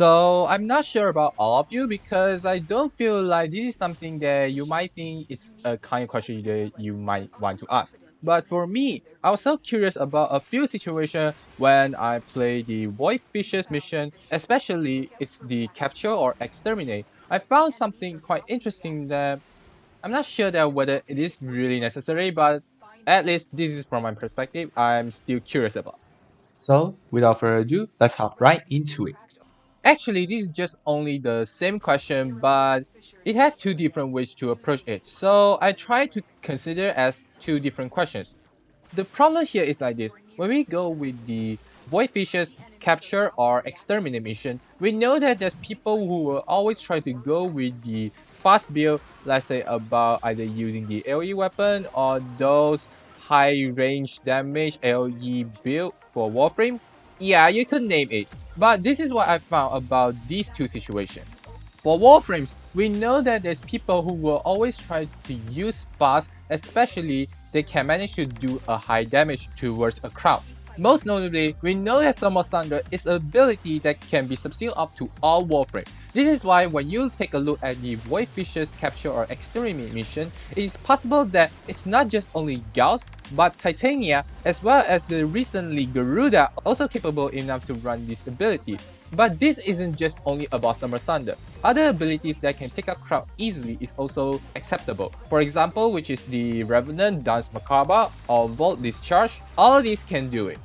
So I'm not sure about all of you because I don't feel like this is something that you might think it's a kind of question that you might want to ask. But for me, I was so curious about a few situations when I play the Void Fishes mission, especially it's the capture or exterminate. I found something quite interesting that I'm not sure that whether it is really necessary, but at least this is from my perspective, I'm still curious about. So, without further ado, let's hop right into it. Actually, this is just only the same question, but it has two different ways to approach it. So I try to consider as two different questions. The problem here is like this. When we go with the void fishes capture or exterminate mission, we know that there's people who will always try to go with the fast build, let's say about either using the AoE weapon or those high range damage AoE build for Warframe. Yeah, you could name it. But this is what I found about these two situations. For Warframes, we know that there's people who will always try to use fast, especially they can manage to do a high damage towards a crowd. Most notably, we know that Thermal Thunder is an ability that can be subsumed up to all Warframe. This is why when you take a look at the Void Fishes capture or exterminate mission, it is possible that it's not just only Gauss, but Titania as well as the recently Garuda also capable enough to run this ability. But this isn't just only about Thermal Thunder. Other abilities that can take a crowd easily is also acceptable. For example, which is the Revenant Dance Macabre or Volt Discharge, all these can do it.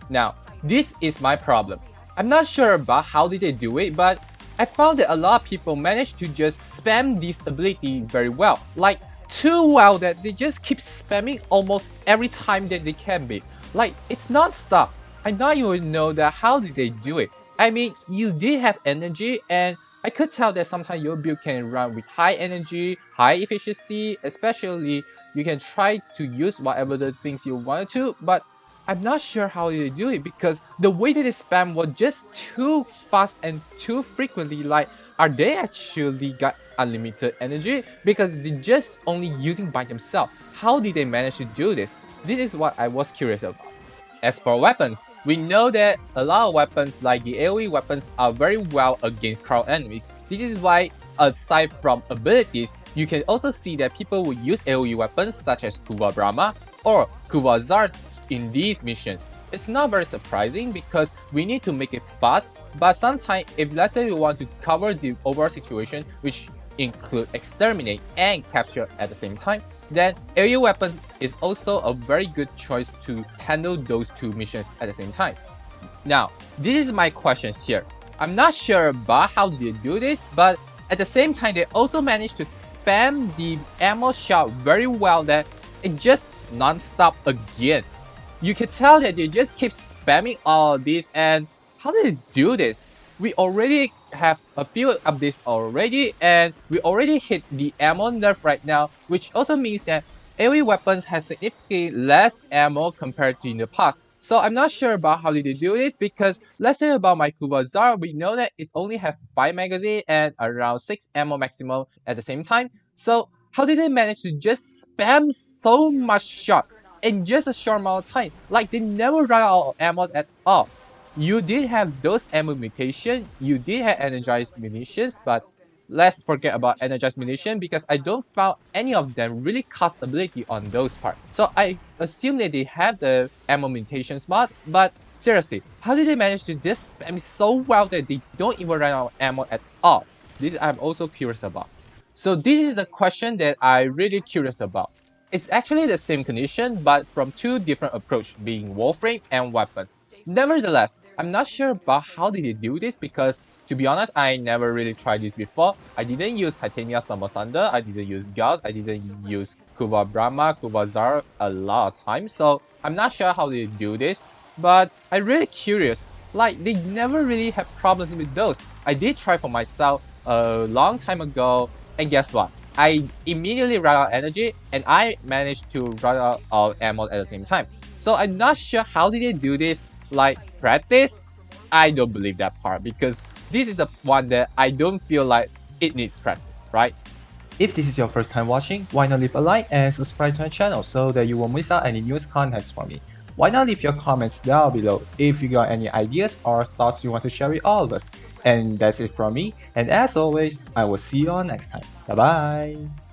Now, this is my problem. I'm not sure about how did they do it, but I found that a lot of people manage to just spam this ability very well. Like, too well that they just keep spamming almost every time that they can be. Like, it's non-stop. I not even know that how did they do it. I mean, you did have energy, and I could tell that sometimes your build can run with high energy, high efficiency, especially you can try to use whatever the things you wanted to, but I'm not sure how they do it because the way that they spam was just too fast and too frequently. Like, are they actually got unlimited energy? Because they just only using by themselves. How did they manage to do this? This is what I was curious about. As for weapons, we know that a lot of weapons like the AoE weapons are very well against crowd enemies. This is why aside from abilities, you can also see that people will use AoE weapons such as Kuva Brahma or Kuva Zard in these missions. It's not very surprising because we need to make it fast, but sometimes if let's say we want to cover the overall situation, which include exterminate and capture at the same time, then aerial weapons is also a very good choice to handle those two missions at the same time. Now, this is my questions here. I'm not sure about how they do this, but at the same time they also manage to spam the ammo shot very well that it just non-stop again. You can tell that they just keep spamming all of these, and how do they do this? We already have a few updates already, and we already hit the ammo nerf right now, which also means that AoE weapons has significantly less ammo compared to in the past. So I'm not sure about how did they do this because let's say about my Kuvazar, we know that it only have 5 magazine and around 6 ammo maximum at the same time. So how did they manage to just spam so much shot in just a short amount of time? Like they never run out of ammo at all. You did have those ammo mutation, you did have energized munitions, but let's forget about energized munition because I don't found any of them really cost ability on those parts. So I assume that they have the ammo mutations mod, but seriously, how did they manage to just spam so well that they don't even run out of ammo at all? This I'm also curious about. So this is the question that I'm really curious about. It's actually the same condition, but from two different approaches, being Warframe and weapons. Nevertheless, I'm not sure about how did they do this because, to be honest, I never really tried this before. I didn't use Titania Thermal Thunder, I didn't use Gauss, I didn't use Kuva Brahma, Kuva Zara a lot of times, so I'm not sure how they do this, but I'm really curious. Like, they never really have problems with those. I did try for myself a long time ago, and guess what? I immediately ran out of energy, and I managed to run out of ammo at the same time. So I'm not sure how did they do this. Like, practice? I don't believe that part because this is the one that I don't feel like it needs practice, right? If this is your first time watching, why not leave a like and subscribe to my channel so that you won't miss out any news contents from me. Why not leave your comments down below if you got any ideas or thoughts you want to share with all of us. And that's it from me. And as always, I will see you all next time. Bye bye.